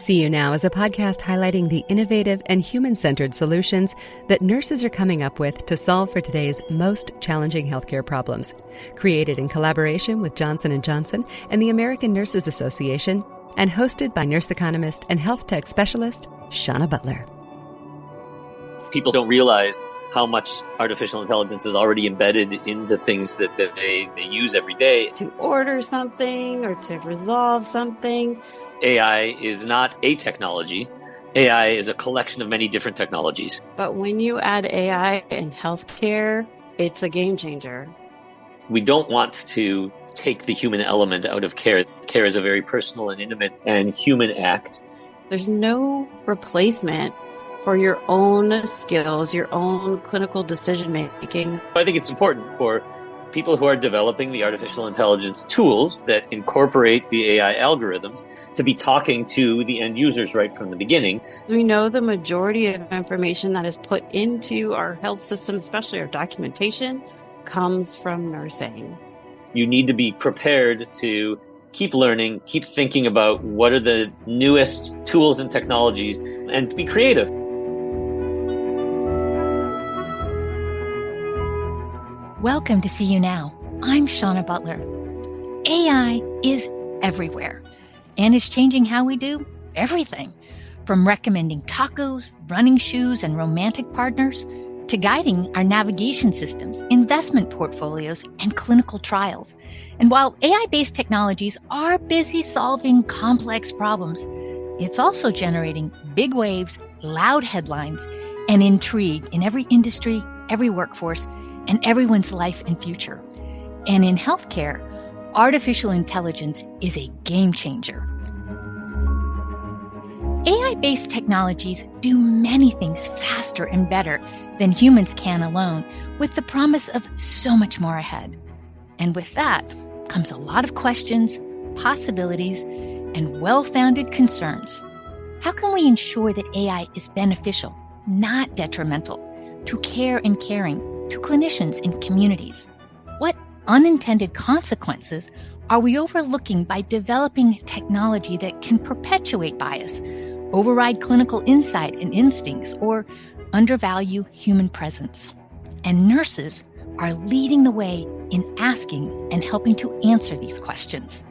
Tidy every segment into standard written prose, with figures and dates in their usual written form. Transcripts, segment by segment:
See You Now is a podcast highlighting the innovative and human-centered solutions that nurses are coming up with to solve for today's most challenging healthcare problems. Created in collaboration with Johnson & Johnson and the American Nurses Association, and hosted by nurse economist and health tech specialist, Shauna Butler. People don't realize how much artificial intelligence is already embedded into things that they use every day. To order something or to resolve something. AI is not a technology. AI is a collection of many different technologies. But when you add AI in healthcare, it's a game changer. We don't want to take the human element out of care. Care is a very personal and intimate and human act. There's no replacement for your own skills, your own clinical decision-making. I think it's important for people who are developing the artificial intelligence tools that incorporate the AI algorithms to be talking to the end users right from the beginning. We know the majority of information that is put into our health system, especially our documentation, comes from nursing. You need to be prepared to keep learning, keep thinking about what are the newest tools and technologies, and be creative. Welcome to See You Now. I'm Shauna Butler. AI is everywhere and is changing how we do everything, from recommending tacos, running shoes, and romantic partners, to guiding our navigation systems, investment portfolios, and clinical trials. And while AI-based technologies are busy solving complex problems, it's also generating big waves, loud headlines, and intrigue in every industry, every workforce, and everyone's life and future. And in healthcare, artificial intelligence is a game changer. AI-based technologies do many things faster and better than humans can alone, with the promise of so much more ahead. And with that comes a lot of questions, possibilities, and well-founded concerns. How can we ensure that AI is beneficial, not detrimental, to care and caring, to clinicians and communities? What unintended consequences are we overlooking by developing technology that can perpetuate bias, override clinical insight and instincts, or undervalue human presence? And nurses are leading the way in asking and helping to answer these questions.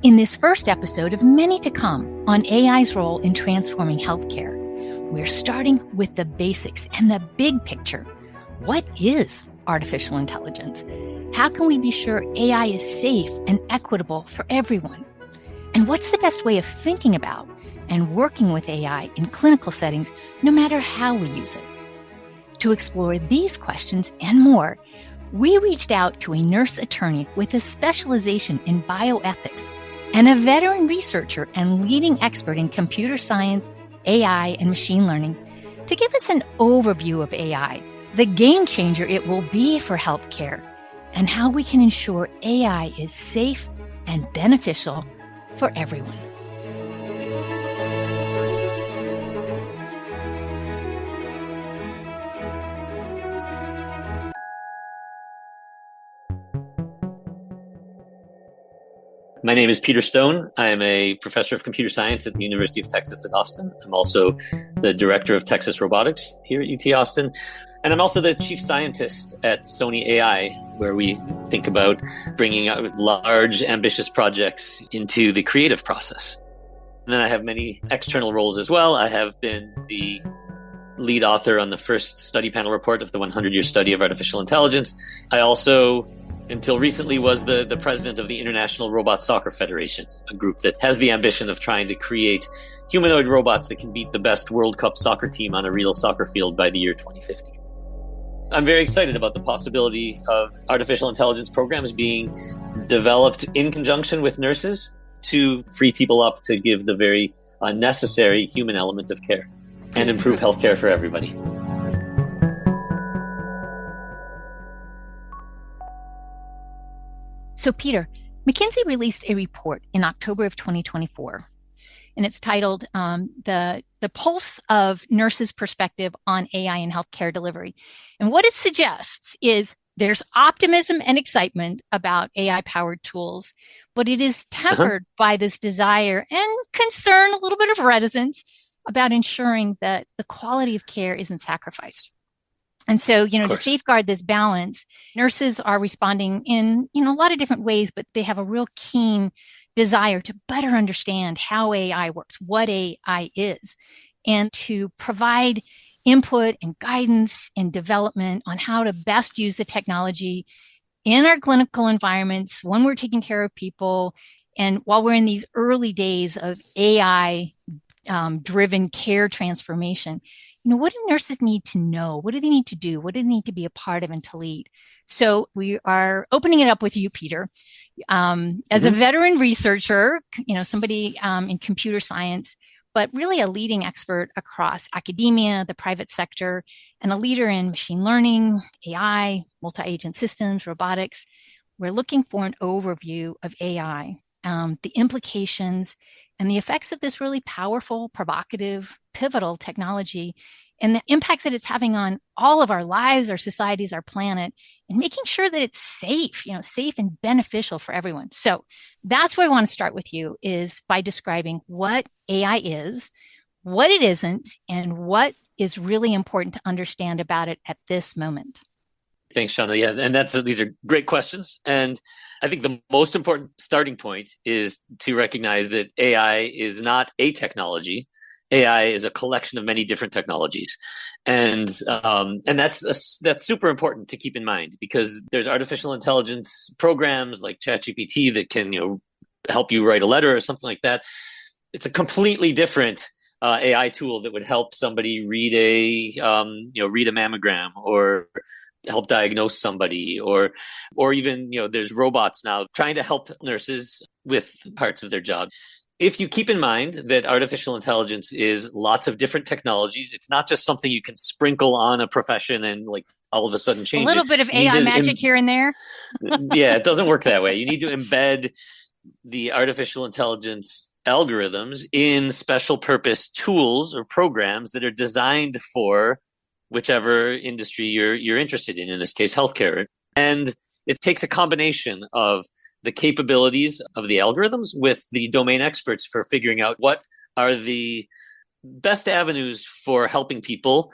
In this first episode of many to come on AI's role in transforming healthcare, we're starting with the basics and the big picture. What is artificial intelligence? How can we be sure AI is safe and equitable for everyone? And what's the best way of thinking about and working with AI in clinical settings, no matter how we use it? To explore these questions and more, we reached out to a nurse attorney with a specialization in bioethics and a veteran researcher and leading expert in computer science, AI, and machine learning to give us an overview of AI, the game changer it will be for healthcare, and how we can ensure AI is safe and beneficial for everyone. My name is Peter Stone. I am a professor of computer science at the University of Texas at Austin. I'm also the director of Texas Robotics here at UT Austin. And I'm also the chief scientist at Sony AI, where we think about bringing out large, ambitious projects into the creative process. And then I have many external roles as well. I have been the lead author on the first study panel report of the 100-year study of artificial intelligence. I also, until recently, was the president of the International Robot Soccer Federation, a group that has the ambition of trying to create humanoid robots that can beat the best World Cup soccer team on a real soccer field by the year 2050. I'm very excited about the possibility of artificial intelligence programs being developed in conjunction with nurses to free people up to give the very necessary human element of care and improve healthcare for everybody. So, Peter, McKinsey released a report in October of 2024, and it's titled The Pulse of Nurses' Perspective on AI in Healthcare Delivery. And what it suggests is There's optimism and excitement about AI-powered tools, but it is tempered by this desire and concern, a little bit of reticence about ensuring that the quality of care isn't sacrificed. And so, to safeguard this balance, nurses are responding in, a lot of different ways, but they have a real keen desire to better understand how AI works, what AI is, and to provide input and guidance and development on how to best use the technology in our clinical environments when we're taking care of people. And while we're in these early days of AI driven care transformation, what do nurses need to know? What do they need to do? What do they need to be a part of and to lead? So we are opening it up with you, Peter. As a veteran researcher, somebody in computer science, but really a leading expert across academia, the private sector, and a leader in machine learning, AI, multi-agent systems, robotics. We're looking for an overview of AI, the implications and the effects of this really powerful, provocative, pivotal technology, and the impact that it's having on all of our lives, our societies, our planet, and making sure that it's safe, safe and beneficial for everyone. So that's where I want to start with you, is by describing what AI is, what it isn't, and what is really important to understand about it at this moment. Thanks, Shauna. Yeah, and these are great questions. And I think the most important starting point is to recognize that AI is not a technology. AI is a collection of many different technologies, and that's super important to keep in mind, because there's artificial intelligence programs like ChatGPT that can help you write a letter or something like that. It's a completely different AI tool that would help somebody read a mammogram or help diagnose somebody, or even there's robots now trying to help nurses with parts of their job. If you keep in mind that artificial intelligence is lots of different technologies, it's not just something you can sprinkle on a profession and all of a sudden change it. A little bit of AI magic here and there. Yeah, it doesn't work that way. You need to embed the artificial intelligence algorithms in special purpose tools or programs that are designed for whichever industry you're interested in this case, healthcare. And it takes a combination of the capabilities of the algorithms with the domain experts for figuring out what are the best avenues for helping people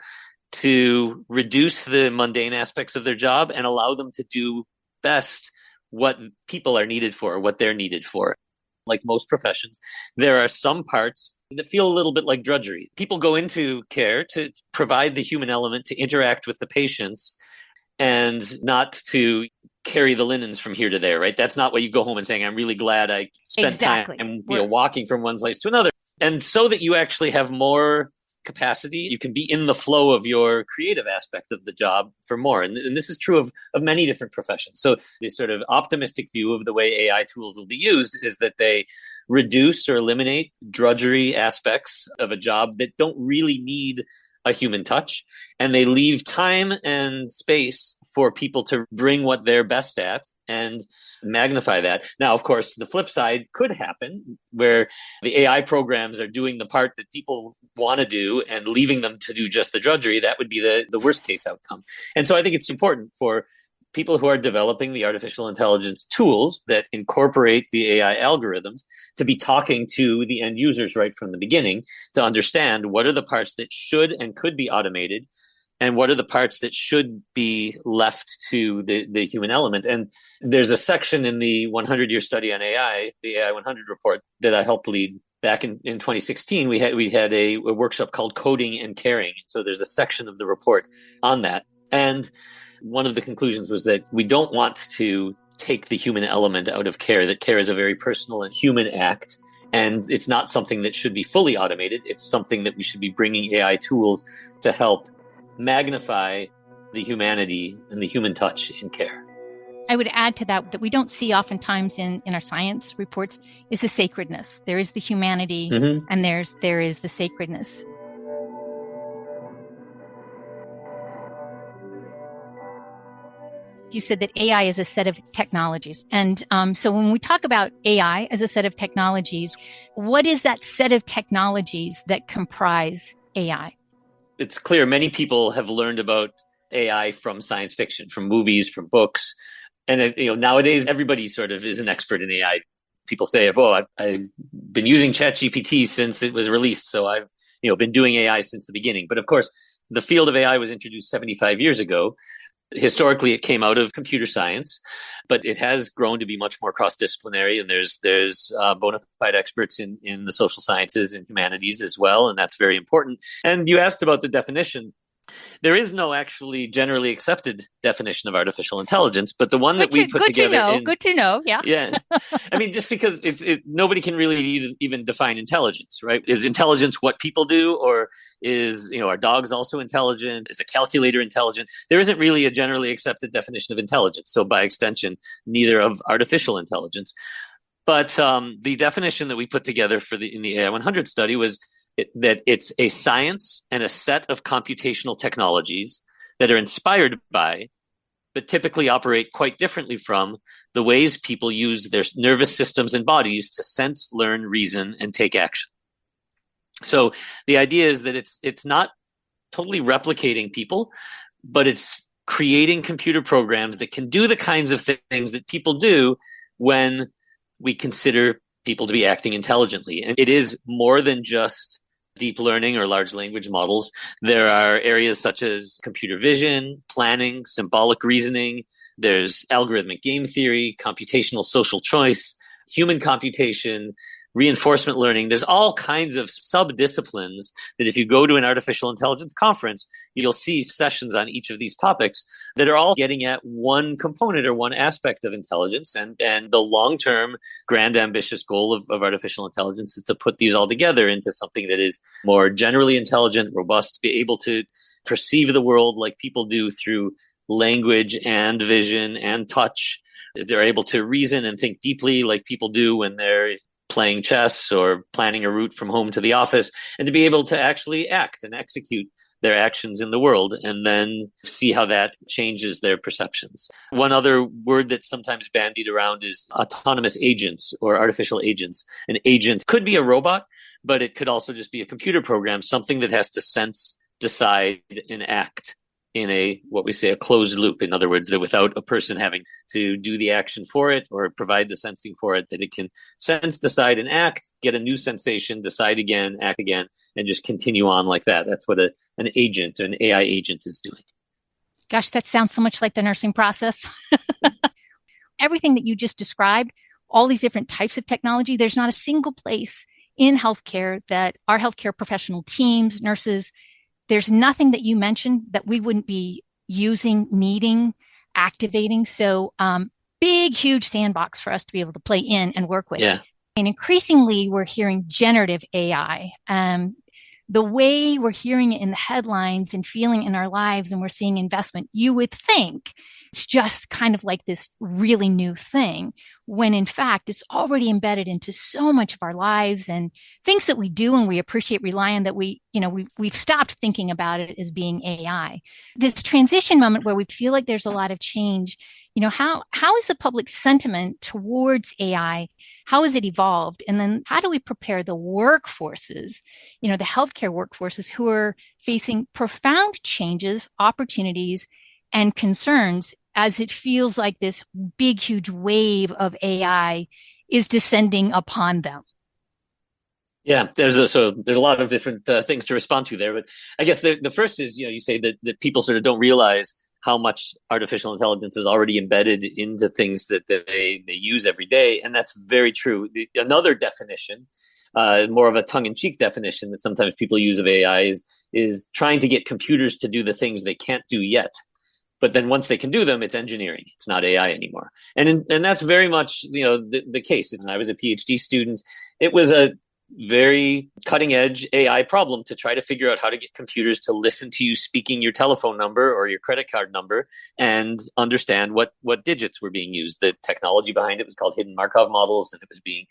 to reduce the mundane aspects of their job and allow them to do best what people are needed for, what they're needed for. Like most professions, there are some parts that feel a little bit like drudgery. People go into care to provide the human element, to interact with the patients, and not to carry the linens from here to there, right? That's not what you go home and saying, I'm really glad I spent time walking from one place to another. And so that you actually have more capacity, you can be in the flow of your creative aspect of the job for more. And this is true of many different professions. So the sort of optimistic view of the way AI tools will be used is that they reduce or eliminate drudgery aspects of a job that don't really need a human touch, and they leave time and space for people to bring what they're best at and magnify that. Now, of course, the flip side could happen where the AI programs are doing the part that people want to do and leaving them to do just the drudgery. That would be the worst case outcome. And so I think it's important for people who are developing the artificial intelligence tools that incorporate the AI algorithms to be talking to the end users right from the beginning to understand what are the parts that should and could be automated and what are the parts that should be left to the human element. And there's a section in the 100-year study on AI, the AI 100 report, that I helped lead. Back in 2016, we had a workshop called Coding and Caring. So there's a section of the report on that. And one of the conclusions was that we don't want to take the human element out of care, that care is a very personal and human act. And it's not something that should be fully automated. It's something that we should be bringing AI tools to help magnify the humanity and the human touch in care. I would add to that we don't see oftentimes in our science reports is the sacredness. There is the humanity and there is the sacredness. You said that AI is a set of technologies. And so when we talk about AI as a set of technologies, what is that set of technologies that comprise AI? It's clear many people have learned about AI from science fiction, from movies, from books. And nowadays everybody sort of is an expert in AI. People say, I've been using ChatGPT since it was released, so I've been doing AI since the beginning. But of course, the field of AI was introduced 75 years ago. Historically, it came out of computer science, but it has grown to be much more cross-disciplinary, and there's bona fide experts in the social sciences and humanities as well, and that's very important. And you asked about the definition. There is no actually generally accepted definition of artificial intelligence, but the one that we put together. Good to know. Yeah. Yeah. I mean, just because nobody can really even define intelligence, right? Is intelligence what people do, or is, our dogs also intelligent? Is a calculator intelligent? There isn't really a generally accepted definition of intelligence. So by extension, neither of artificial intelligence. But the definition that we put together in the AI 100 study was that it's a science and a set of computational technologies that are inspired by, but typically operate quite differently from, the ways people use their nervous systems and bodies to sense, learn, reason, and take action. So the idea is that it's not totally replicating people, but it's creating computer programs that can do the kinds of things that people do when we consider people to be acting intelligently. And it is more than just deep learning or large language models. There are areas such as computer vision, planning, symbolic reasoning. There's algorithmic game theory, computational social choice, human computation, reinforcement learning. There's all kinds of sub-disciplines that if you go to an artificial intelligence conference, you'll see sessions on each of these topics that are all getting at one component or one aspect of intelligence. And the long-term grand ambitious goal of artificial intelligence is to put these all together into something that is more generally intelligent, robust, be able to perceive the world like people do through language and vision and touch. They're able to reason and think deeply like people do when they're playing chess or planning a route from home to the office, and to be able to actually act and execute their actions in the world and then see how that changes their perceptions. One other word that's sometimes bandied around is autonomous agents or artificial agents. An agent could be a robot, but it could also just be a computer program, something that has to sense, decide, and act in what we say a closed loop. In other words, that without a person having to do the action for it or provide the sensing for it, that it can sense, decide, and act, get a new sensation, decide again, act again, and just continue on like that. That's what an agent, an AI agent is doing. Gosh, that sounds so much like the nursing process. Everything that you just described, all these different types of technology, there's not a single place in healthcare that our healthcare professional teams, nurses, there's nothing that you mentioned that we wouldn't be using, needing, activating. So big, huge sandbox for us to be able to play in and work with. Yeah. And increasingly, we're hearing generative AI. The way we're hearing it in the headlines and feeling in our lives, and we're seeing investment, you would think it's just kind of like this really new thing, when in fact, it's already embedded into so much of our lives and things that we do and we appreciate, rely on, that we've stopped thinking about it as being AI. This transition moment where we feel like there's a lot of change, how is the public sentiment towards AI? How has it evolved? And then how do we prepare the workforces, the healthcare workforces who are facing profound changes, opportunities, and concerns as it feels like this big, huge wave of AI is descending upon them? Yeah, there's a lot of different things to respond to there. But I guess the first is, you say that people sort of don't realize how much artificial intelligence is already embedded into things that they use every day. And that's very true. Another definition, more of a tongue-in-cheek definition that sometimes people use of AI is trying to get computers to do the things they can't do yet. But then once they can do them, it's engineering. It's not AI anymore. And that's very much, the case. When I was a PhD student, it was a very cutting edge AI problem to try to figure out how to get computers to listen to you speaking your telephone number or your credit card number and understand what digits were being used. The technology behind it was called hidden Markov models, and it was being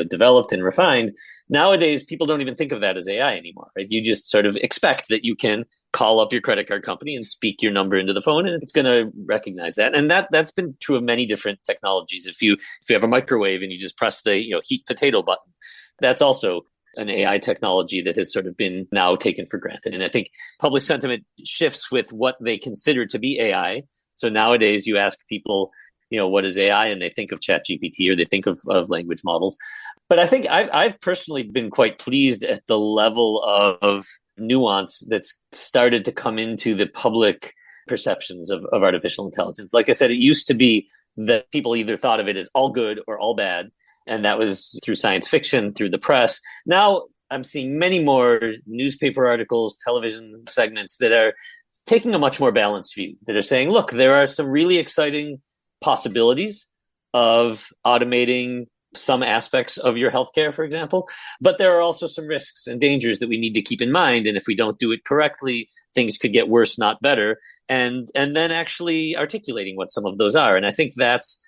developed and refined. Nowadays, people don't even think of that as AI anymore, right? You just sort of expect that you can call up your credit card company and speak your number into the phone, and it's going to recognize that. And that's been true of many different technologies. If you have a microwave and you just press the heat potato button, that's also an AI technology that has sort of been now taken for granted. And I think public sentiment shifts with what they consider to be AI. So nowadays you ask people, what is AI? And they think of ChatGPT or they think of language models. But I think I've personally been quite pleased at the level of nuance that's started to come into the public perceptions of artificial intelligence. Like I said, it used to be that people either thought of it as all good or all bad. And that was through science fiction, through the press. Now I'm seeing many more newspaper articles, television segments that are taking a much more balanced view, that are saying, look, there are some really exciting possibilities of automating some aspects of your healthcare, for example, but there are also some risks and dangers that we need to keep in mind. And if we don't do it correctly, things could get worse, not better. And then actually articulating what some of those are. And I think that's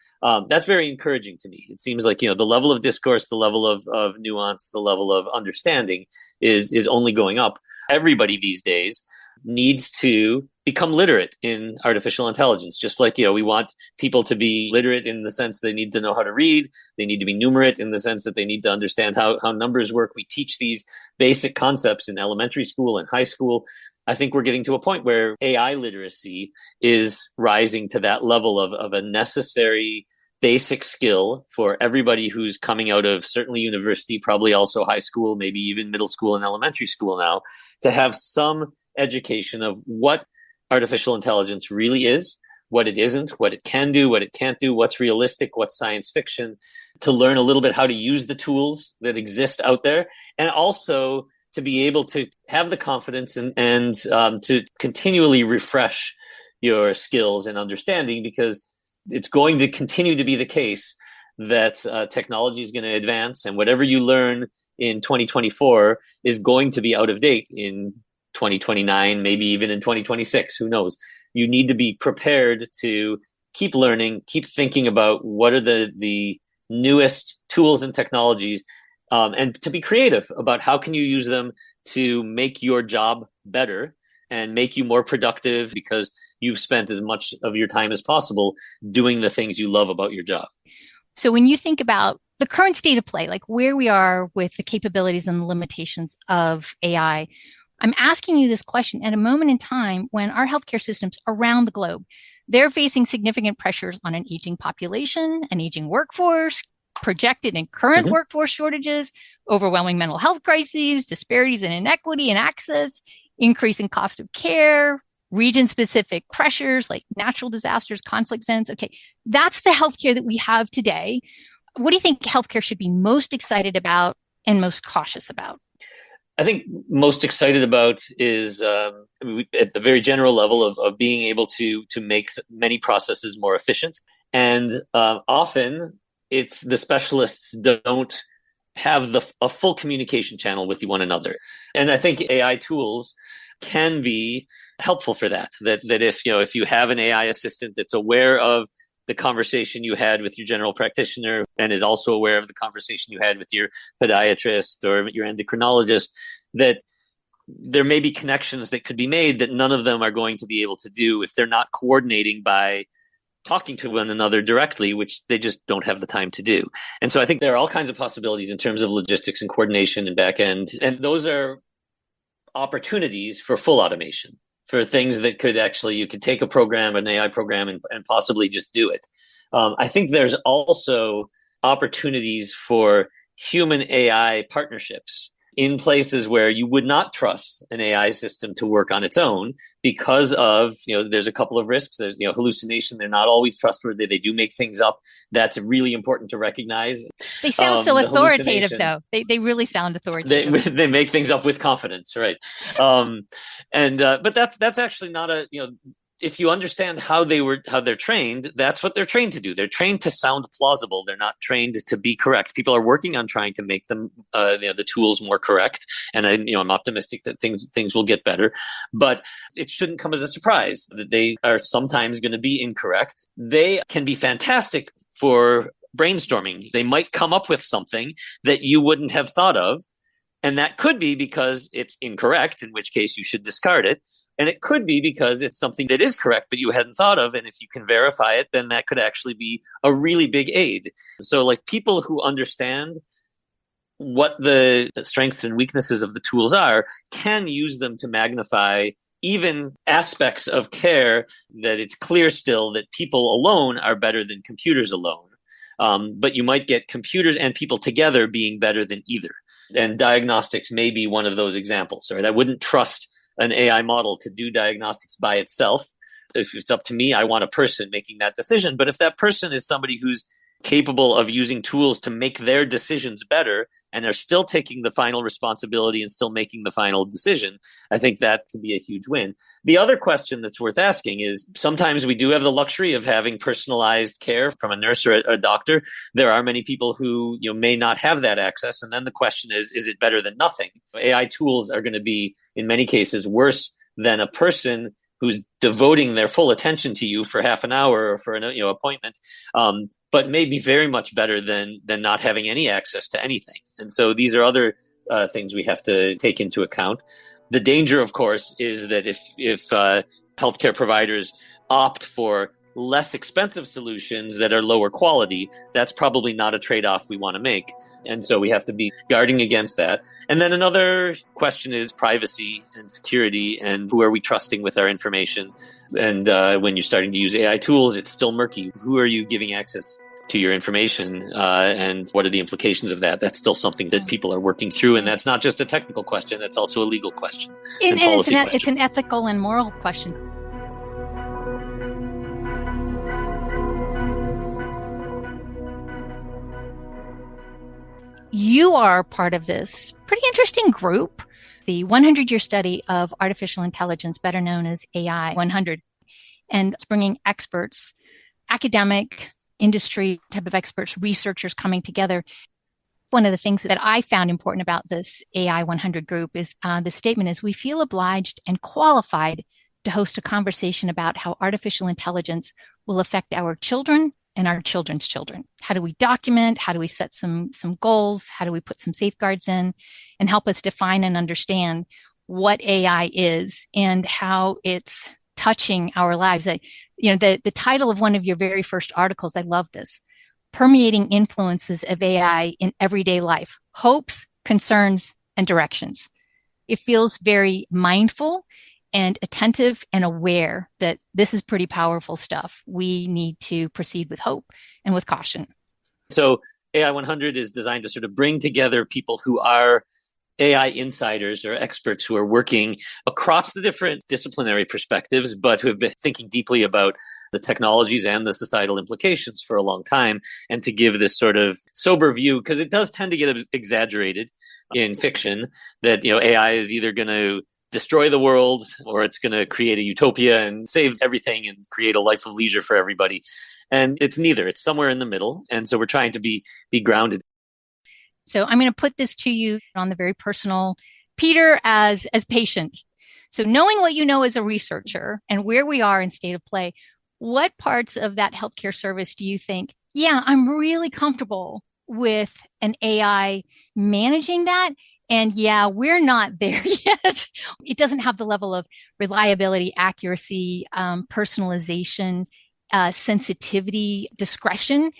very encouraging to me. It seems like, the level of discourse, the level of nuance, the level of understanding is only going up. Everybody these days needs to become literate in artificial intelligence. Just like, we want people to be literate in the sense they need to know how to read. They need to be numerate in the sense that they need to understand how numbers work. We teach these basic concepts in elementary school and high school. I think we're getting to a point where AI literacy is rising to that level of a necessary basic skill for everybody who's coming out of certainly university, probably also high school, maybe even middle school and elementary school now, to have some education of what artificial intelligence really is, what it isn't, what it can do, what it can't do, what's realistic, what's science fiction, to learn a little bit how to use the tools that exist out there, and also to be able to have the confidence and to continually refresh your skills and understanding, because it's going to continue to be the case that technology is going to advance, and whatever you learn in 2024 is going to be out of date in 2029, maybe even in 2026. Who knows? You need to be prepared to keep learning, keep thinking about what are the newest tools and technologies, and to be creative about how can you use them to make your job better and make you more productive, because you've spent as much of your time as possible doing the things you love about your job. So when you think about the current state of play, like where we are with the capabilities and the limitations of AI, I'm asking you this question at a moment in time when our healthcare systems around the globe, they're facing significant pressures on an aging population, an aging workforce, projected and current workforce shortages, overwhelming mental health crises, disparities in inequity and access, increasing cost of care, region-specific pressures like natural disasters, conflict zones. Okay, that's the healthcare that we have today. What do you think healthcare should be most excited about and most cautious about? I think most excited about is at the very general level of being able to make many processes more efficient. And often it's the specialists don't have a full communication channel with one another. And I think AI tools can be helpful for that. That if you have an AI assistant that's aware of the conversation you had with your general practitioner and is also aware of the conversation you had with your podiatrist or your endocrinologist, that there may be connections that could be made that none of them are going to be able to do if they're not coordinating by talking to one another directly, which they just don't have the time to do. And so I think there are all kinds of possibilities in terms of logistics and coordination and back end. And those are opportunities for full automation, for things that you could take a program, an AI program, and possibly just do it. I think there's also opportunities for human AI partnerships in places where you would not trust an AI system to work on its own because of, there's a couple of risks. There's, hallucination. They're not always trustworthy. They do make things up. That's really important to recognize. They sound so authoritative, though. They really sound authoritative. They make things up with confidence, right? But that's actually not if you understand how they're trained, that's what they're trained to do. They're trained to sound plausible. They're not trained to be correct. People are working on trying to make them, the tools more correct. And I'm optimistic that things will get better, but it shouldn't come as a surprise that they are sometimes going to be incorrect. They can be fantastic for brainstorming. They might come up with something that you wouldn't have thought of. And that could be because it's incorrect, in which case you should discard it. And it could be because it's something that is correct, but you hadn't thought of. And if you can verify it, then that could actually be a really big aid. So people who understand what the strengths and weaknesses of the tools are, can use them to magnify even aspects of care that it's clear still that people alone are better than computers alone. But you might get computers and people together being better than either. And diagnostics may be one of those examples, right? I wouldn't trust an AI model to do diagnostics by itself. If it's up to me, I want a person making that decision. But if that person is somebody who's capable of using tools to make their decisions better, and they're still taking the final responsibility and still making the final decision, I think that could be a huge win. The other question that's worth asking is, sometimes we do have the luxury of having personalized care from a nurse or a doctor. There are many people who may not have that access. And then the question is it better than nothing? AI tools are going to be, in many cases, worse than a person who's devoting their full attention to you for half an hour or for an appointment, but may be very much better than not having any access to anything. And so these are other things we have to take into account. The danger, of course, is that if healthcare providers opt for less expensive solutions that are lower quality, that's probably not a trade-off we want to make. And so we have to be guarding against that. And then another question is privacy and security, and who are we trusting with our information? And when you're starting to use AI tools, it's still murky. Who are you giving access to your information, and what are the implications of that? That's still something that people are working through, and that's not just a technical question, that's also a legal question and policy question. It's an ethical and moral question. You are part of this pretty interesting group, the 100-year study of artificial intelligence, better known as AI 100. And it's bringing experts, academic, industry type of experts, researchers coming together. One of the things that I found important about this AI 100 group is the statement is, we feel obliged and qualified to host a conversation about how artificial intelligence will affect our children and our children's children. How do we document? How do we set some goals? How do we put some safeguards in and help us define and understand what AI is and how it's touching our lives? That, the title of one of your very first articles, I love this: Permeating Influences of AI in Everyday Life, Hopes, Concerns, and Directions. It feels very mindful and attentive and aware that this is pretty powerful stuff. We need to proceed with hope and with caution. So AI 100 is designed to sort of bring together people who are AI insiders or experts who are working across the different disciplinary perspectives, but who have been thinking deeply about the technologies and the societal implications for a long time, and to give this sort of sober view, because it does tend to get exaggerated in fiction that, AI is either going to destroy the world or it's going to create a utopia and save everything and create a life of leisure for everybody. And it's neither. It's somewhere in the middle. And so we're trying to be grounded. So I'm going to put this to you on the very personal, Peter, as patient. So knowing what you know as a researcher and where we are in state of play, what parts of that healthcare service do you think, yeah, I'm really comfortable with an AI managing that? And yeah, we're not there yet. It doesn't have the level of reliability, accuracy, personalization, sensitivity, discretion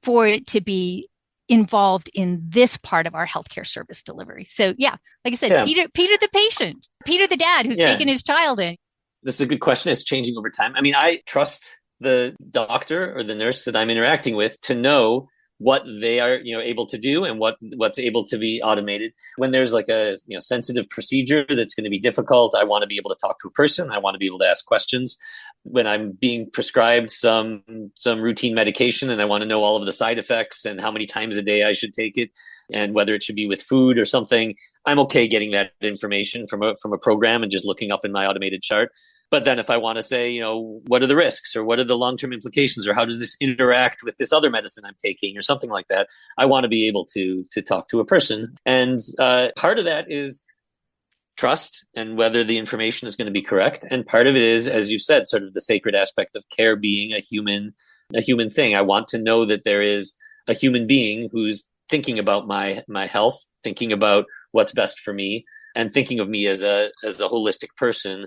for it to be involved in this part of our healthcare service delivery. So yeah, like I said, Peter the patient, Peter the dad who's taken his child in. This is a good question. It's changing over time. I mean, I trust the doctor or the nurse that I'm interacting with to know what they are, able to do and what's able to be automated. When there's like a sensitive procedure that's going to be difficult, I want to be able to talk to a person. I want to be able to ask questions. When I'm being prescribed some routine medication and I want to know all of the side effects and how many times a day I should take it and whether it should be with food or something, I'm okay getting that information from a program and just looking up in my automated chart. But then if I want to say, what are the risks or what are the long-term implications or how does this interact with this other medicine I'm taking or something like that, I want to be able to talk to a person. And part of that is trust and whether the information is going to be correct. And part of it is, as you've said, sort of the sacred aspect of care being a human thing. I want to know that there is a human being who's thinking about my health, thinking about what's best for me, and thinking of me as a holistic person,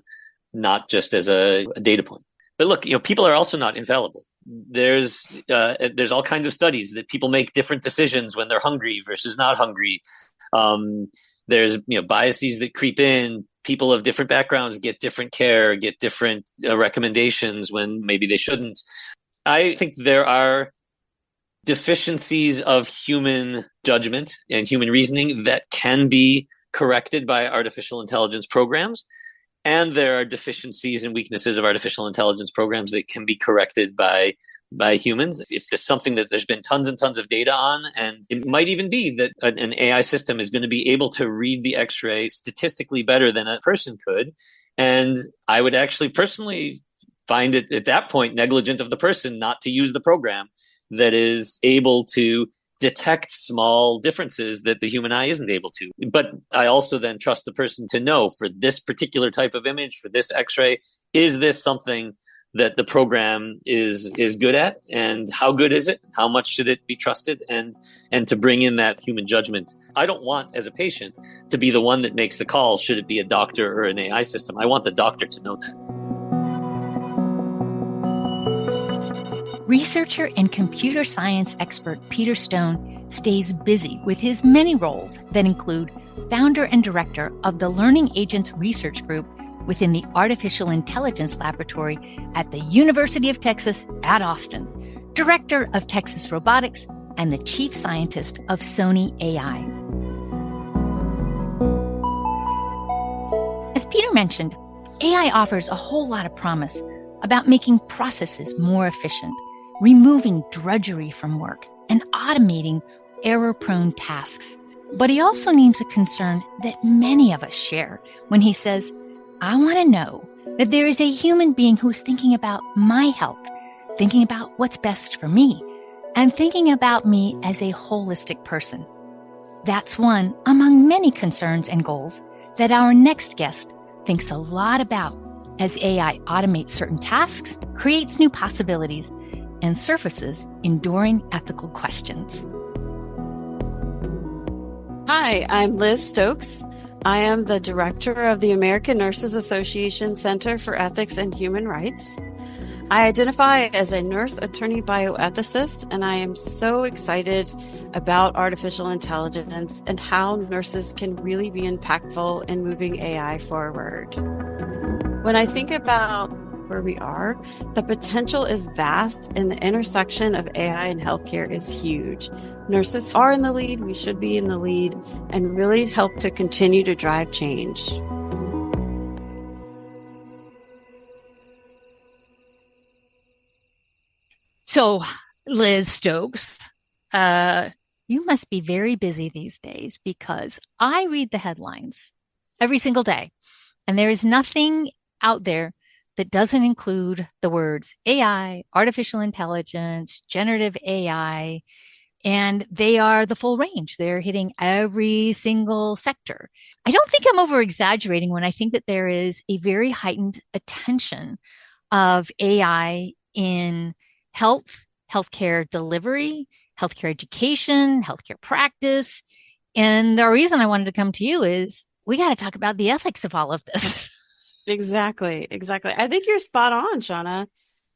not just as a data point. But look, people are also not infallible. there's all kinds of studies that people make different decisions when they're hungry versus not hungry. There's biases that creep in. People of different backgrounds get different care, get different recommendations when maybe they shouldn't. I think there are deficiencies of human judgment and human reasoning that can be corrected by artificial intelligence programs. And there are deficiencies and weaknesses of artificial intelligence programs that can be corrected by humans. If there's something that there's been tons and tons of data on, and it might even be that an AI system is going to be able to read the X-ray statistically better than a person could. And I would actually personally find it at that point negligent of the person not to use the program that is able to detect small differences that the human eye isn't able to. But I also then trust the person to know, for this particular type of image, for this X-ray, is this something that the program is good at, and how good is it? How much should it be trusted? And to bring in that human judgment. I don't want, as a patient, to be the one that makes the call. Should it be a doctor or an AI system? I want the doctor to know that. Researcher and computer science expert Peter Stone stays busy with his many roles that include founder and director of the Learning Agents Research Group within the Artificial Intelligence Laboratory at the University of Texas at Austin, director of Texas Robotics, and the chief scientist of Sony AI. As Peter mentioned, AI offers a whole lot of promise about making processes more efficient, removing drudgery from work, and automating error-prone tasks. But he also names a concern that many of us share when he says, I want to know that there is a human being who is thinking about my health, thinking about what's best for me, and thinking about me as a holistic person. That's one among many concerns and goals that our next guest thinks a lot about as AI automates certain tasks, creates new possibilities, and surfaces enduring ethical questions. Hi, I'm Liz Stokes. I am the director of the American Nurses Association Center for Ethics and Human Rights. I identify as a nurse attorney bioethicist, and I am so excited about artificial intelligence and how nurses can really be impactful in moving AI forward. When I think about where we are, the potential is vast, and the intersection of AI and healthcare is huge. Nurses are in the lead, we should be in the lead, and really help to continue to drive change. So, Liz Stokes, you must be very busy these days, because I read the headlines every single day, and there is nothing out there that doesn't include the words AI, artificial intelligence, generative AI, and they are the full range. They're hitting every single sector. I don't think I'm over exaggerating when I think that there is a very heightened attention of AI in health, healthcare delivery, healthcare education, healthcare practice. And the reason I wanted to come to you is we got to talk about the ethics of all of this. Exactly. I think you're spot on, Shauna.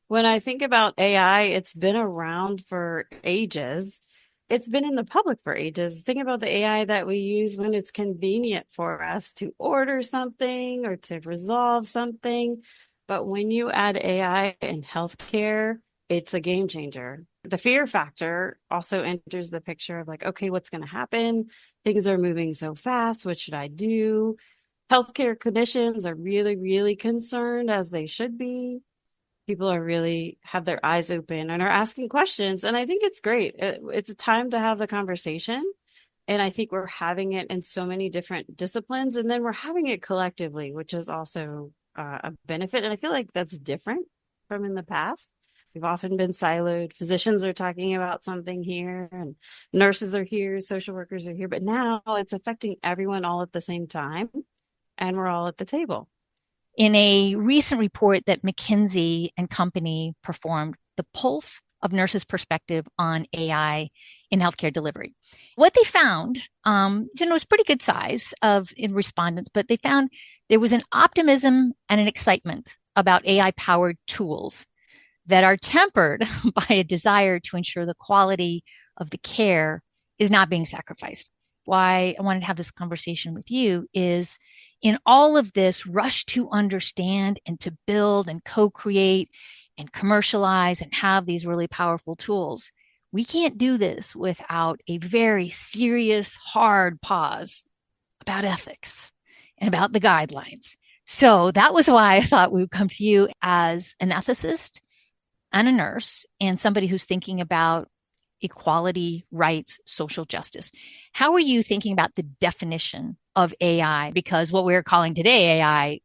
When I think about AI, it's been around for ages. It's been in the public for ages. Think about the AI that we use when it's convenient for us to order something or to resolve something. But when you add AI in healthcare, it's a game changer. The fear factor also enters the picture of like, okay, what's going to happen? Things are moving so fast. What should I do? Healthcare clinicians are really, really concerned, as they should be. People are really have their eyes open and are asking questions. And I think it's great. It's a time to have the conversation. And I think we're having it in so many different disciplines. And then we're having it collectively, which is also a benefit. And I feel like that's different from in the past. We've often been siloed. Physicians are talking about something here, and nurses are here, social workers are here. But now it's affecting everyone all at the same time. And we're all at the table. In a recent report that McKinsey and Company performed, the pulse of nurses' perspective on AI in healthcare delivery. What they found, was pretty good size in respondents, but they found there was an optimism and an excitement about AI-powered tools that are tempered by a desire to ensure the quality of the care is not being sacrificed. Why I wanted to have this conversation with you is in all of this rush to understand and to build and co-create and commercialize and have these really powerful tools, we can't do this without a very serious, hard pause about ethics and about the guidelines. So that was why I thought we would come to you as an ethicist and a nurse and somebody who's thinking about equality, rights, social justice. How are you thinking about the definition of AI? Because what we're calling today AI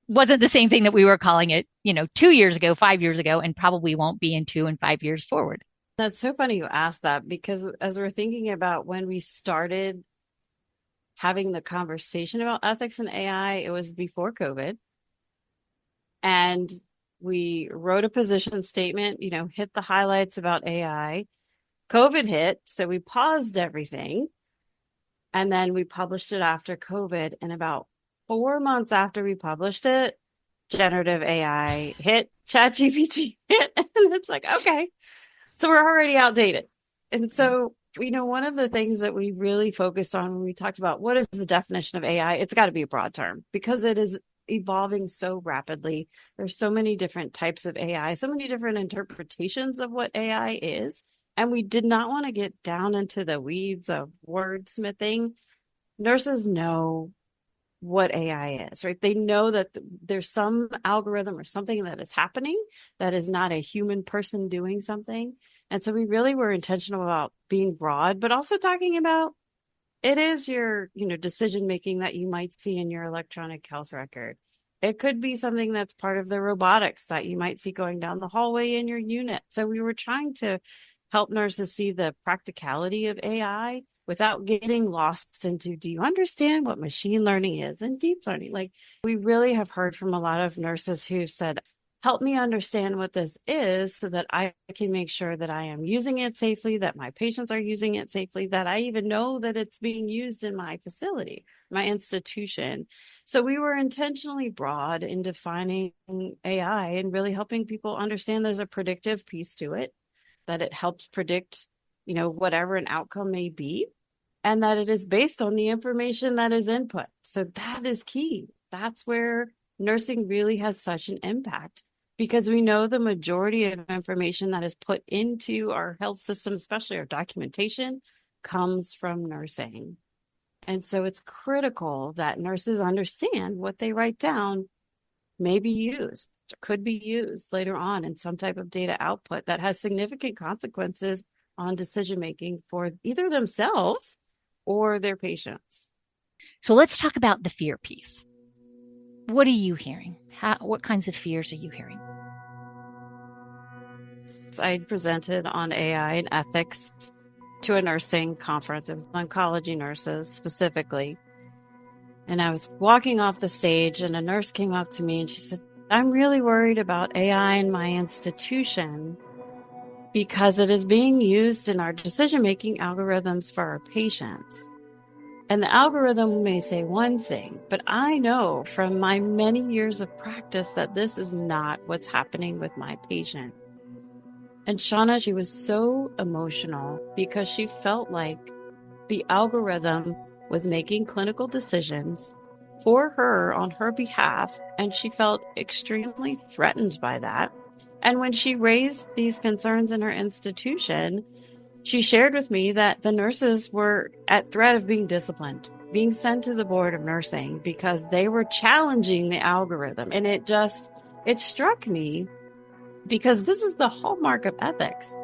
wasn't the same thing that we were calling it, 2 years ago, 5 years ago, and probably won't be in 2 and 5 years forward. That's so funny you asked that, because as we're thinking about when we started having the conversation about ethics and AI, it was before COVID. And we wrote a position statement, hit the highlights about AI. COVID hit, so we paused everything. And then we published it after COVID. And about 4 months after we published it, generative AI hit, ChatGPT hit. And it's like, okay, so we're already outdated. And so, one of the things that we really focused on when we talked about what is the definition of AI, it's got to be a broad term because it is evolving so rapidly. There's so many different types of AI, so many different interpretations of what AI is. And we did not want to get down into the weeds of wordsmithing. Nurses know what AI is, right? They know that there's some algorithm or something that is happening that is not a human person doing something. And so we really were intentional about being broad, but also talking about it is your, decision-making that you might see in your electronic health record. It could be something that's part of the robotics that you might see going down the hallway in your unit. So we were trying to help nurses see the practicality of AI without getting lost into, do you understand what machine learning is and deep learning? Like, we really have heard from a lot of nurses who said, help me understand what this is so that I can make sure that I am using it safely, that my patients are using it safely, that I even know that it's being used in my facility, my institution. So we were intentionally broad in defining AI and really helping people understand there's a predictive piece to it, that it helps predict, whatever an outcome may be, and that it is based on the information that is input. So that is key. That's where nursing really has such an impact, because we know the majority of information that is put into our health system, especially our documentation, comes from nursing. And so it's critical that nurses understand what they write down may be used, could be used later on in some type of data output that has significant consequences on decision-making for either themselves or their patients. So let's talk about the fear piece. What are you hearing? What kinds of fears are you hearing? I presented on AI and ethics to a nursing conference. It was oncology nurses specifically. And I was walking off the stage and a nurse came up to me and she said, I'm really worried about AI in my institution because it is being used in our decision-making algorithms for our patients. And the algorithm may say one thing, but I know from my many years of practice that this is not what's happening with my patient. And Shauna, she was so emotional because she felt like the algorithm was making clinical decisions for her on her behalf, and she felt extremely threatened by that. And when she raised these concerns in her institution, she shared with me that the nurses were at threat of being disciplined, being sent to the board of nursing because they were challenging the algorithm. And it struck me because this is the hallmark of ethics.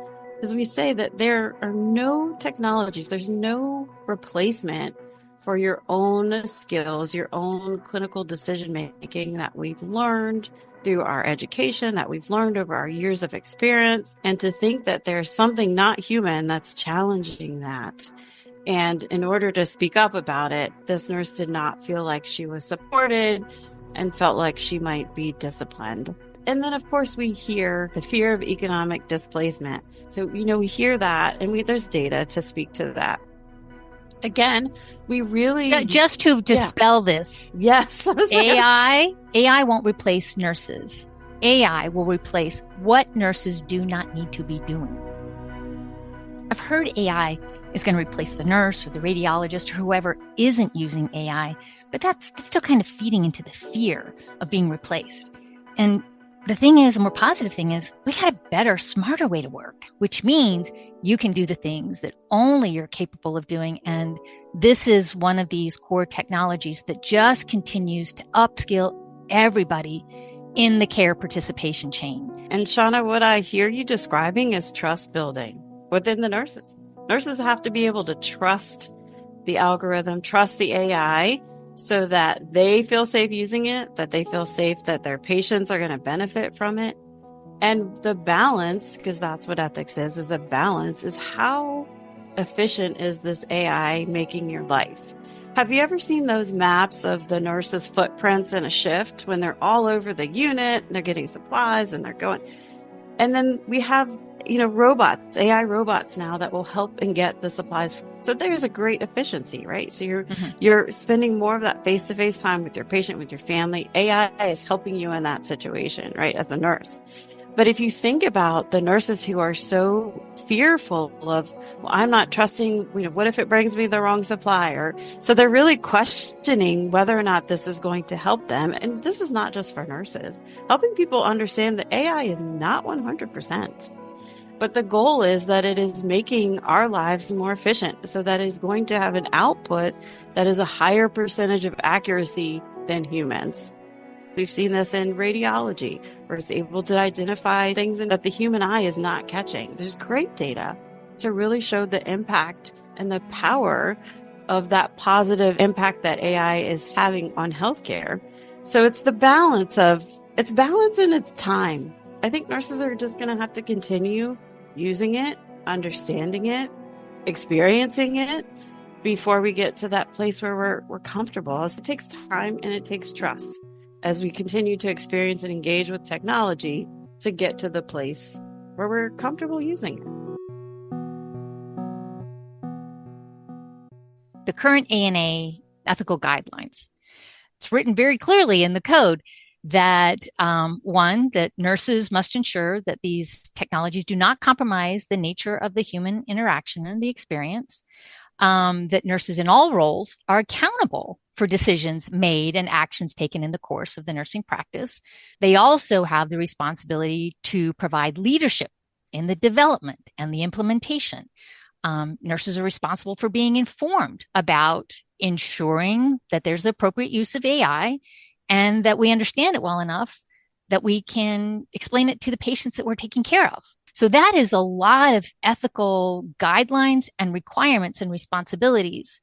As we say that there are no technologies, there's no replacement for your own skills, your own clinical decision-making that we've learned through our education, that we've learned over our years of experience, and to think that there's something not human that's challenging that. And in order to speak up about it, this nurse did not feel like she was supported and felt like she might be disciplined. And then, of course, we hear the fear of economic displacement. So, we hear that, and there's data to speak to that. Again, we really... Just to dispel this. Yes. AI won't replace nurses. AI will replace what nurses do not need to be doing. I've heard AI is going to replace the nurse or the radiologist or whoever isn't using AI, but that's still kind of feeding into the fear of being replaced. And the thing is, a more positive thing is, we got a better, smarter way to work, which means you can do the things that only you're capable of doing. And this is one of these core technologies that just continues to upskill everybody in the care participation chain. And Shauna, what I hear you describing is trust building within the nurses. Nurses have to be able to trust the algorithm, trust the AI, so that they feel safe using it, that they feel safe that their patients are going to benefit from it. And the balance, because that's what ethics is a balance, is how efficient is this AI making your life? Have you ever seen those maps of the nurses' footprints in a shift when they're all over the unit, and they're getting supplies and they're going? And then we have, robots, AI robots now that will help and get the supplies. So there's a great efficiency, right? So you're spending more of that face-to-face time with your patient, with your family. AI is helping you in that situation, right? As a nurse. But if you think about the nurses who are so fearful of, well, I'm not trusting, what if it brings me the wrong supply? So they're really questioning whether or not this is going to help them. And this is not just for nurses, helping people understand that AI is not 100%. But the goal is that it is making our lives more efficient, so that it's going to have an output that is a higher percentage of accuracy than humans. We've seen this in radiology, where it's able to identify things that the human eye is not catching. There's great data to really show the impact and the power of that positive impact that AI is having on healthcare. So it's the balance it's balance in its time. I think nurses are just going to have to continue using it, understanding it, experiencing it before we get to that place where we're comfortable. It takes time and it takes trust as we continue to experience and engage with technology to get to the place where we're comfortable using it. The current ANA ethical guidelines, it's written very clearly in the code that that nurses must ensure that these technologies do not compromise the nature of the human interaction and the experience, that nurses in all roles are accountable for decisions made and actions taken in the course of the nursing practice. They also have the responsibility to provide leadership in the development and the implementation. Nurses are responsible for being informed about ensuring that there's the appropriate use of AI and that we understand it well enough that we can explain it to the patients that we're taking care of. So that is a lot of ethical guidelines and requirements and responsibilities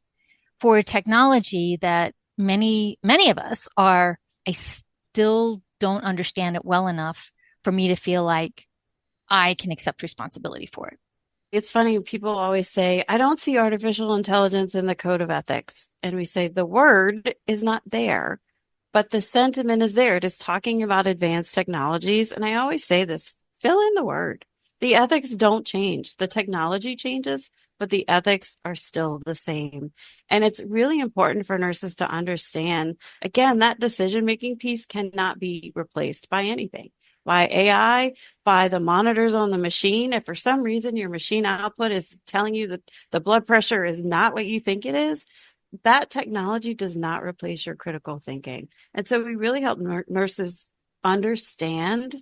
for a technology that many of us I still don't understand it well enough for me to feel like I can accept responsibility for it. It's funny, people always say, I don't see artificial intelligence in the code of ethics. And we say the word is not there, but the sentiment is there. It is talking about advanced technologies. And I always say this, fill in the word. The ethics don't change. The technology changes, but the ethics are still the same. And it's really important for nurses to understand, again, that decision-making piece cannot be replaced by anything. By AI, by the monitors on the machine. If for some reason your machine output is telling you that the blood pressure is not what you think it is, that technology does not replace your critical thinking. And so we really help nurses understand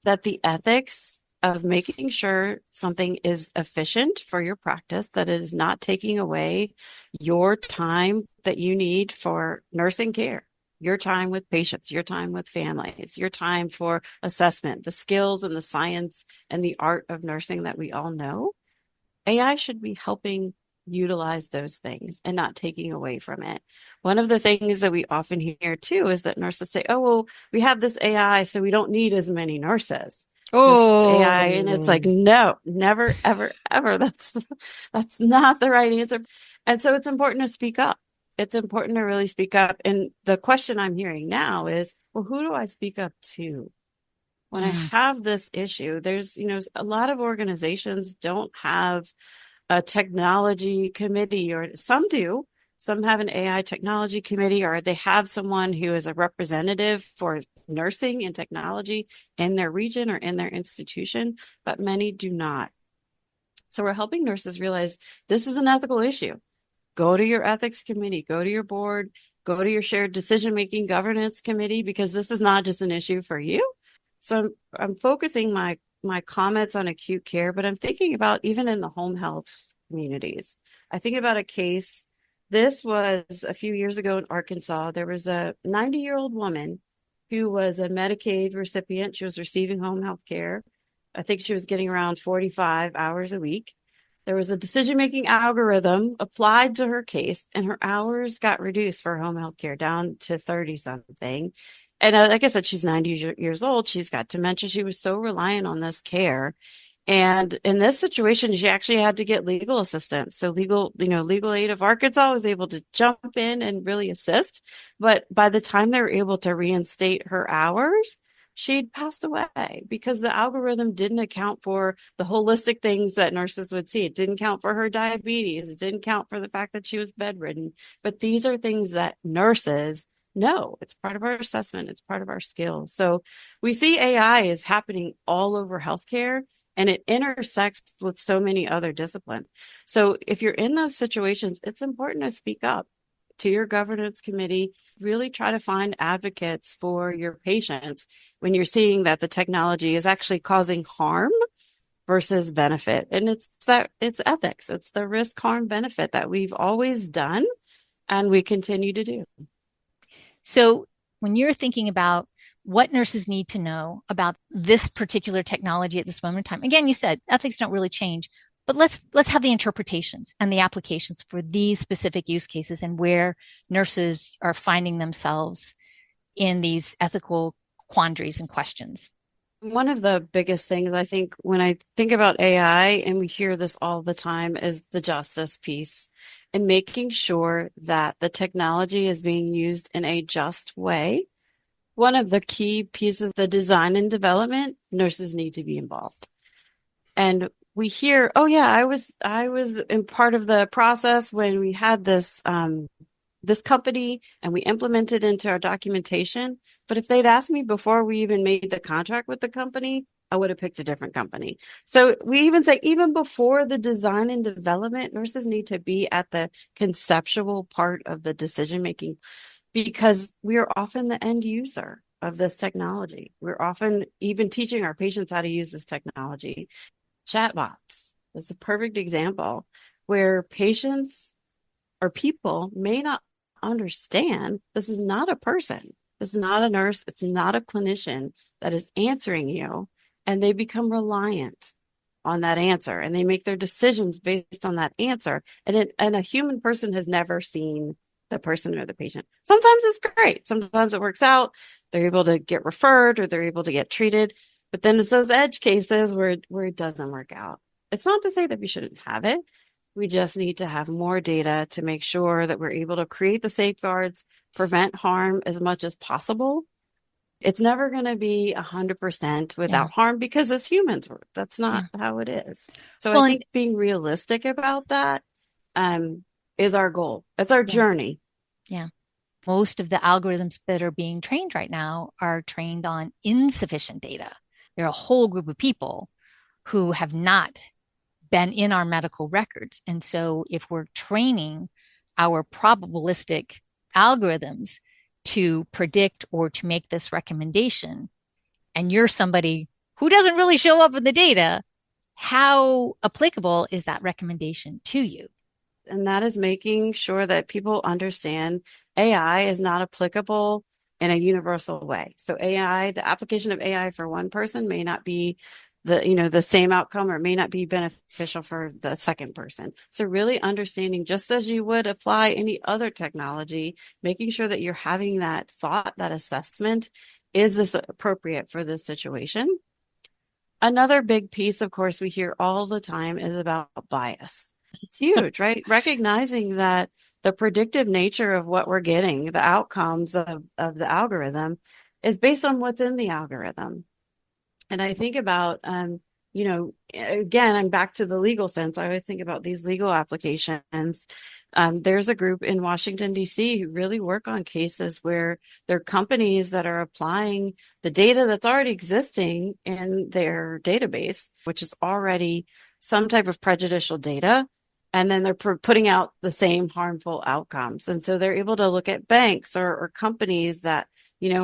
that the ethics of making sure something is efficient for your practice, that it is not taking away your time that you need for nursing care, your time with patients, your time with families, your time for assessment, the skills and the science and the art of nursing that we all know. AI should be helping utilize those things and not taking away from it. One of the things that we often hear too is that nurses say, oh, well, we have this AI, so we don't need as many nurses. This AI, and it's like, no, never, ever, ever. That's not the right answer. And so it's important to speak up. It's important to really speak up. And the question I'm hearing now is, well, who do I speak up to? When I have this issue, there's, a lot of organizations don't have a technology committee, or some do. Some have an AI technology committee, or they have someone who is a representative for nursing and technology in their region or in their institution, but many do not. So we're helping nurses realize this is an ethical issue. Go to your ethics committee, go to your board, go to your shared decision-making governance committee, because this is not just an issue for you. So I'm focusing my comments on acute care, but I'm thinking about even in the home health communities. I think about a case. This was a few years ago in Arkansas. There was a 90-year-old woman who was a Medicaid recipient. She was receiving home health care. I think she was getting around 45 hours a week. There was a decision-making algorithm applied to her case, and her hours got reduced for home health care down to 30-something. And like I said, she's 90 years old. She's got dementia. She was so reliant on this care. And in this situation, she actually had to get legal assistance. So legal aid of Arkansas was able to jump in and really assist. But by the time they were able to reinstate her hours, she'd passed away because the algorithm didn't account for the holistic things that nurses would see. It didn't count for her diabetes. It didn't count for the fact that she was bedridden. But these are things that nurses know. It's part of our assessment. It's part of our skills. So we see AI is happening all over healthcare, and it intersects with so many other disciplines. So if you're in those situations, it's important to speak up to your governance committee. Really try to find advocates for your patients when you're seeing that the technology is actually causing harm versus benefit. And it's ethics. It's the risk, harm, benefit that we've always done and we continue to do. So when you're thinking about what nurses need to know about this particular technology at this moment in time, again, you said ethics don't really change, but let's have the interpretations and the applications for these specific use cases and where nurses are finding themselves in these ethical quandaries and questions. One of the biggest things I think when I think about AI, and we hear this all the time, is the justice piece and making sure that the technology is being used in a just way. One of the key pieces, the design and development, nurses need to be involved. And we hear, oh yeah, I was in part of the process when we had this company and we implemented into our documentation. But if they'd asked me before we even made the contract with the company, I would have picked a different company. So we even say, even before the design and development, nurses need to be at the conceptual part of the decision making, because we are often the end user of this technology. We're often even teaching our patients how to use this technology. Chatbots is a perfect example where patients or people may not understand this is not a person. This is not a nurse. It's not a clinician that is answering you. And they become reliant on that answer, and they make their decisions based on that answer. And a human person has never seen the person or the patient. Sometimes it's great. Sometimes it works out. They're able to get referred or they're able to get treated. But then it's those edge cases where it doesn't work out. It's not to say that we shouldn't have it. We just need to have more data to make sure that we're able to create the safeguards, prevent harm as much as possible. It's never going to be 100% without harm, because as humans, that's not how it is. So I think being realistic about that is our goal. It's our journey. Yeah. Most of the algorithms that are being trained right now are trained on insufficient data. There are a whole group of people who have not been in our medical records. And so if we're training our probabilistic algorithms to predict or to make this recommendation, and you're somebody who doesn't really show up in the data, how applicable is that recommendation to you? And that is making sure that people understand AI is not applicable in a universal way. So AI, the application of AI for one person may not be the same outcome, or may not be beneficial for the second person. So really understanding, just as you would apply any other technology, making sure that you're having that thought, that assessment, is this appropriate for this situation? Another big piece, of course, we hear all the time is about bias. It's huge, right? Recognizing that the predictive nature of what we're getting, the outcomes of the algorithm, is based on what's in the algorithm. And I think about again, I'm back to the legal sense. I always think about these legal applications. There's a group in Washington, D.C. who really work on cases where there are companies that are applying the data that's already existing in their database, which is already some type of prejudicial data. And then they're putting out the same harmful outcomes. And so they're able to look at banks or companies that,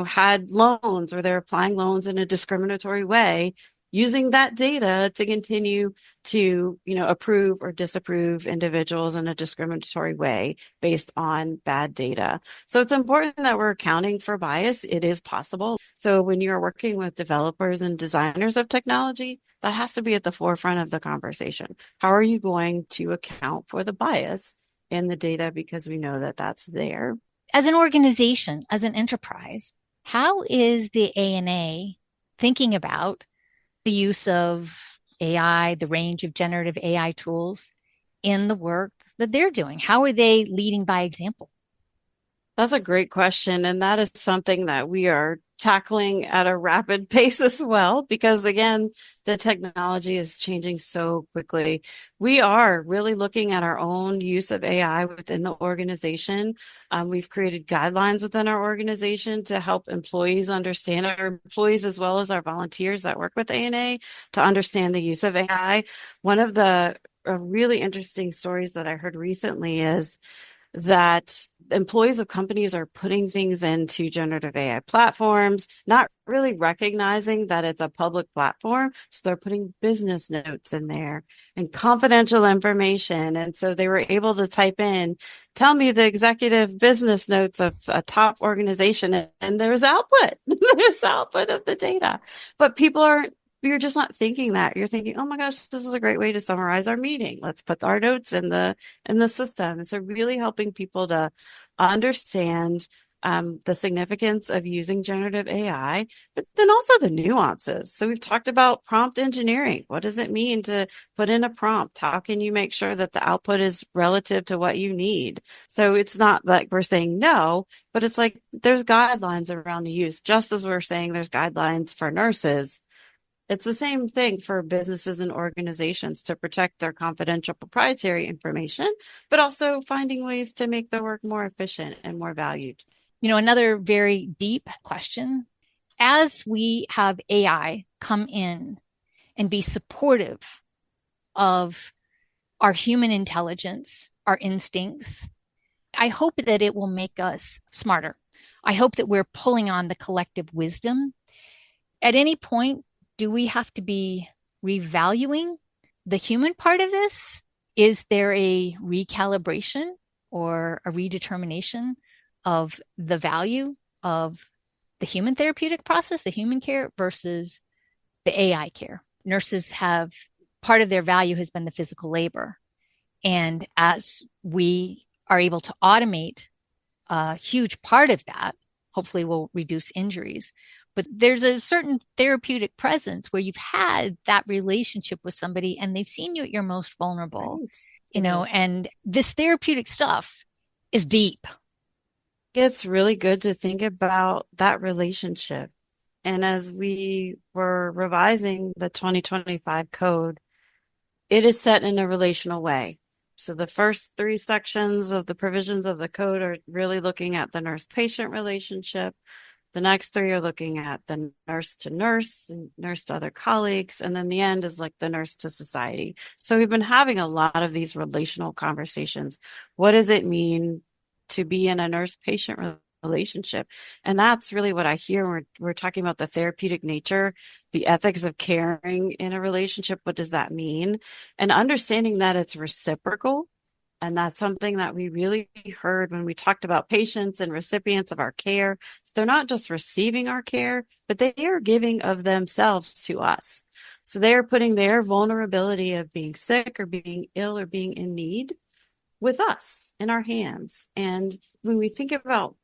had loans, or they're applying loans in a discriminatory way, using that data to continue to, approve or disapprove individuals in a discriminatory way based on bad data. So it's important that we're accounting for bias. It is possible. So when you're working with developers and designers of technology, that has to be at the forefront of the conversation. How are you going to account for the bias in the data? Because we know that that's there. As an organization, as an enterprise, how is the ANA thinking about the use of AI, the range of generative AI tools in the work that they're doing? How are they leading by example? That's a great question. And that is something that we are tackling at a rapid pace as well, because again, the technology is changing so quickly. We are really looking at our own use of AI within the organization. We've created guidelines within our organization to help employees understand, our employees as well as our volunteers that work with ANA, to understand the use of AI. One of the really interesting stories that I heard recently is that employees of companies are putting things into generative AI platforms, not really recognizing that it's a public platform. So they're putting business notes in there and confidential information. And so they were able to type in, tell me the executive business notes of a top organization. And there's output. There's output of the data. But you're just not thinking that. You're thinking, oh my gosh, this is a great way to summarize our meeting. Let's put our notes in the system. And so really helping people to understand the significance of using generative AI, but then also the nuances. So we've talked about prompt engineering. What does it mean to put in a prompt? How can you make sure that the output is relative to what you need? So it's not like we're saying no, but it's like there's guidelines around the use, just as we're saying there's guidelines for nurses. It's the same thing for businesses and organizations to protect their confidential proprietary information, but also finding ways to make the work more efficient and more valued. Another very deep question, as we have AI come in and be supportive of our human intelligence, our instincts, I hope that it will make us smarter. I hope that we're pulling on the collective wisdom. At any point, do we have to be revaluing the human part of this? Is there a recalibration or a redetermination of the value of the human therapeutic process, the human care versus the AI care? Nurses have, part of their value has been the physical labor. And as we are able to automate a huge part of that, hopefully we'll reduce injuries. But there's a certain therapeutic presence where you've had that relationship with somebody and they've seen you at your most vulnerable, and this therapeutic stuff is deep. It's really good to think about that relationship. And as we were revising the 2025 code, it is set in a relational way. So the first 3 sections of the provisions of the code are really looking at the nurse-patient relationship. The next 3 are looking at the nurse to nurse, and nurse to other colleagues, and then the end is like the nurse to society. So we've been having a lot of these relational conversations. What does it mean to be in a nurse-patient relationship? And that's really what I hear when we're talking about the therapeutic nature, the ethics of caring in a relationship. What does that mean? And understanding that it's reciprocal. And that's something that we really heard when we talked about patients and recipients of our care. They're not just receiving our care, but they are giving of themselves to us. So they are putting their vulnerability of being sick or being ill or being in need with us in our hands. And when we think about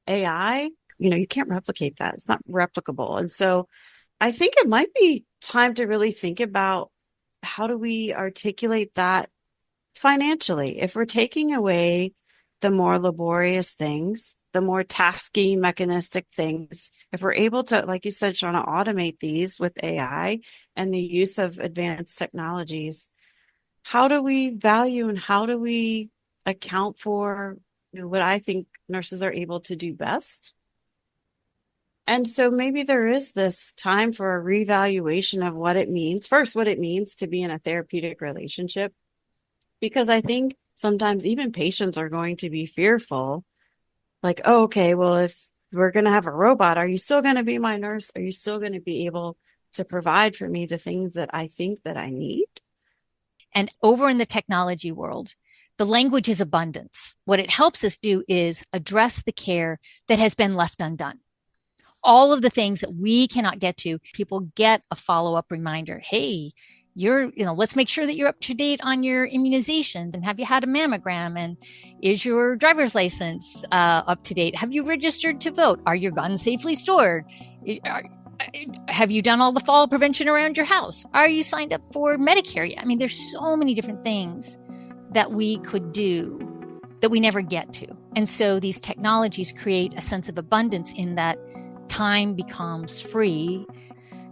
AI, you can't replicate that. It's not replicable. And so I think it might be time to really think about how do we articulate that financially. If we're taking away the more laborious things, the more tasky, mechanistic things, if we're able to, like you said, Shauna, automate these with AI and the use of advanced technologies, how do we value and how do we account for what I think nurses are able to do best? And so maybe there is this time for a reevaluation of what it means. First, what it means to be in a therapeutic relationship, because I think sometimes even patients are going to be fearful, like, oh, okay, well, if we're going to have a robot, are you still going to be my nurse? Are you still going to be able to provide for me the things that I think that I need? And over in the technology world, the language is abundance. What it helps us do is address the care that has been left undone. All of the things that we cannot get to, people get a follow-up reminder. Hey, let's make sure that you're up to date on your immunizations, and have you had a mammogram, and is your driver's license up to date? Have you registered to vote? Are your guns safely stored? Have you done all the fall prevention around your house? Are you signed up for Medicare? I mean, there's so many different things that we could do that we never get to. And so these technologies create a sense of abundance in that time becomes free.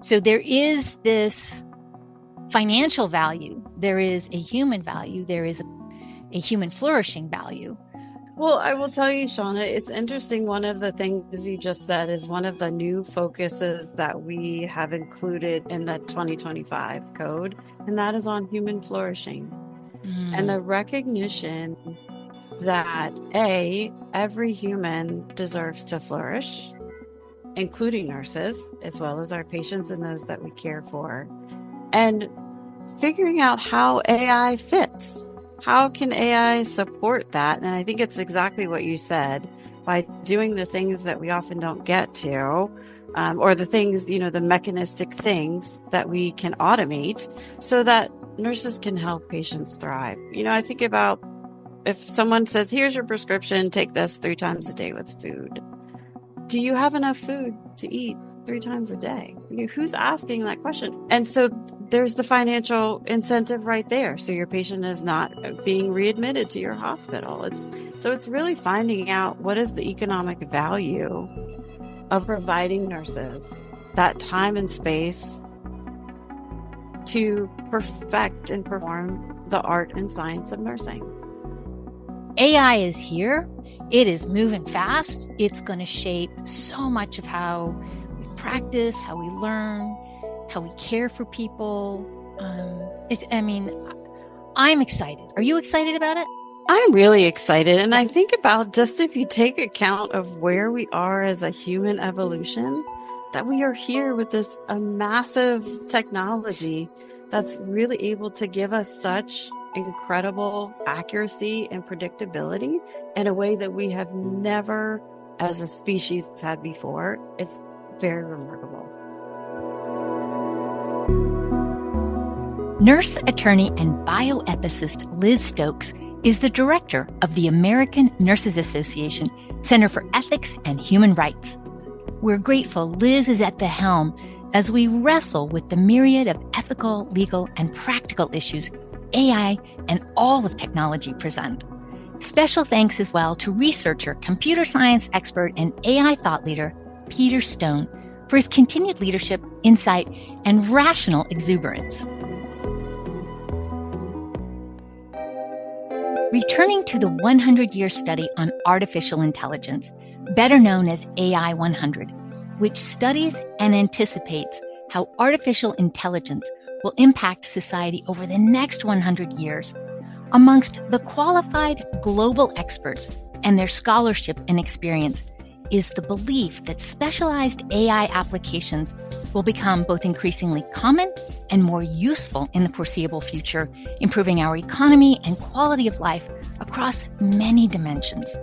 So there is this financial value, there is a human value, there is a human flourishing value. Well, I will tell you, Shauna, it's interesting. One of the things you just said is one of the new focuses that we have included in the 2025 code, and that is on human flourishing. And the recognition that every human deserves to flourish, including nurses, as well as our patients and those that we care for, and figuring out how AI fits. How can AI support that? And I think it's exactly what you said, by doing the things that we often don't get to, or the things, the mechanistic things that we can automate so that nurses can help patients thrive. I think about if someone says, here's your prescription, take this 3 times a day with food. Do you have enough food to eat 3 times a day? Who's asking that question? And so there's the financial incentive right there. So your patient is not being readmitted to your hospital. It's really finding out what is the economic value of providing nurses that time and space to perfect and perform the art and science of nursing. AI is here. It is moving fast. It's going to shape so much of how we practice, how we learn, how we care for people. I'm excited. Are you excited about it? I'm really excited. And I think about just if you take account of where we are as a human evolution, that we are here with this massive technology that's really able to give us such incredible accuracy and predictability in a way that we have never as a species had before. It's very remarkable. Nurse, attorney, and bioethicist Liz Stokes is the director of the American Nurses Association Center for Ethics and Human Rights. We're grateful Liz is at the helm as we wrestle with the myriad of ethical, legal, and practical issues AI and all of technology present. Special thanks as well to researcher, computer science expert, and AI thought leader Peter Stone for his continued leadership, insight, and rational exuberance. Returning to the 100-year study on artificial intelligence, better known as AI 100, which studies and anticipates how artificial intelligence will impact society over the next 100 years. Amongst the qualified global experts and their scholarship and experience is the belief that specialized AI applications will become both increasingly common and more useful in the foreseeable future, improving our economy and quality of life across many dimensions.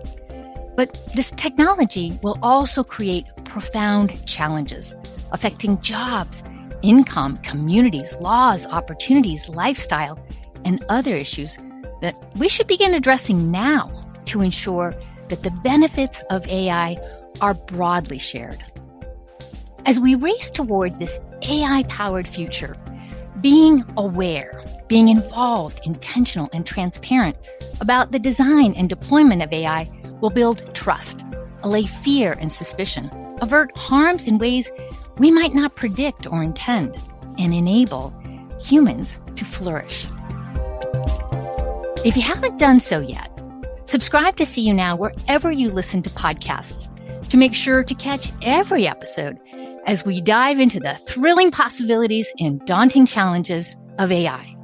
But this technology will also create profound challenges affecting jobs, income, communities, laws, opportunities, lifestyle, and other issues that we should begin addressing now to ensure that the benefits of AI are broadly shared. As we race toward this AI-powered future, Being aware, being involved, intentional, and transparent about the design and deployment of AI will build trust, allay fear and suspicion, avert harms in ways we might not predict or intend, and enable humans to flourish. If you haven't done so yet, subscribe to See You Now wherever you listen to podcasts to make sure to catch every episode as we dive into the thrilling possibilities and daunting challenges of AI.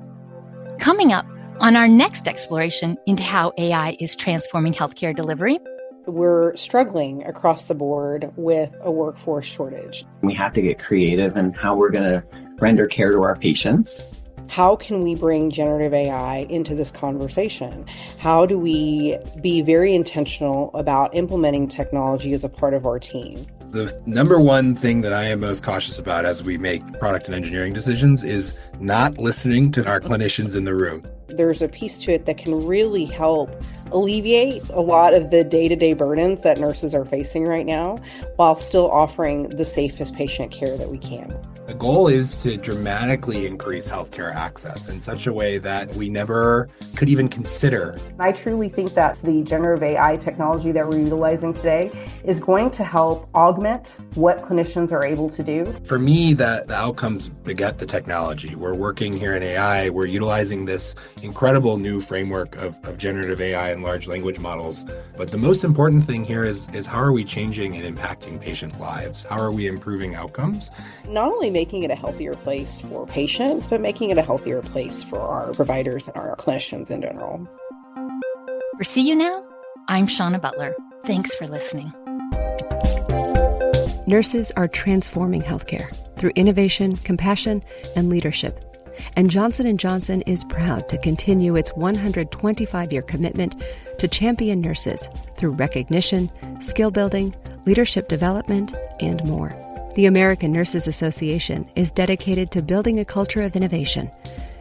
Coming up on our next exploration into how AI is transforming healthcare delivery, we're struggling across the board with a workforce shortage. We have to get creative in how we're going to render care to our patients. How can we bring generative AI into this conversation? How do we be very intentional about implementing technology as a part of our team? The number one thing that I am most cautious about as we make product and engineering decisions is not listening to our clinicians in the room. There's a piece to it that can really help alleviate a lot of the day-to-day burdens that nurses are facing right now, while still offering the safest patient care that we can. The goal is to dramatically increase healthcare access in such a way that we never could even consider. I truly think that the generative AI technology that we're utilizing today is going to help augment what clinicians are able to do. For me, the outcomes beget the technology. We're working here in AI. We're utilizing this incredible new framework of generative AI and large language models. But the most important thing here is how are we changing and impacting patient lives? How are we improving outcomes? Not only making it a healthier place for patients, but making it a healthier place for our providers and our clinicians in general. For See You Now, I'm Shauna Butler. Thanks for listening. Nurses are transforming healthcare through innovation, compassion, and leadership. And Johnson & Johnson is proud to continue its 125-year commitment to champion nurses through recognition, skill building, leadership development, and more. The American Nurses Association is dedicated to building a culture of innovation.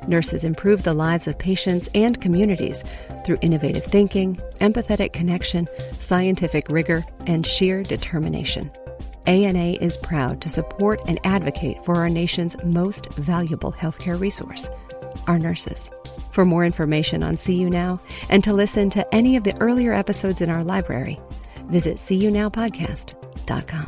Nurses improve the lives of patients and communities through innovative thinking, empathetic connection, scientific rigor, and sheer determination. ANA is proud to support and advocate for our nation's most valuable healthcare resource, our nurses. For more information on See You Now and to listen to any of the earlier episodes in our library, visit seeyounowpodcast.com.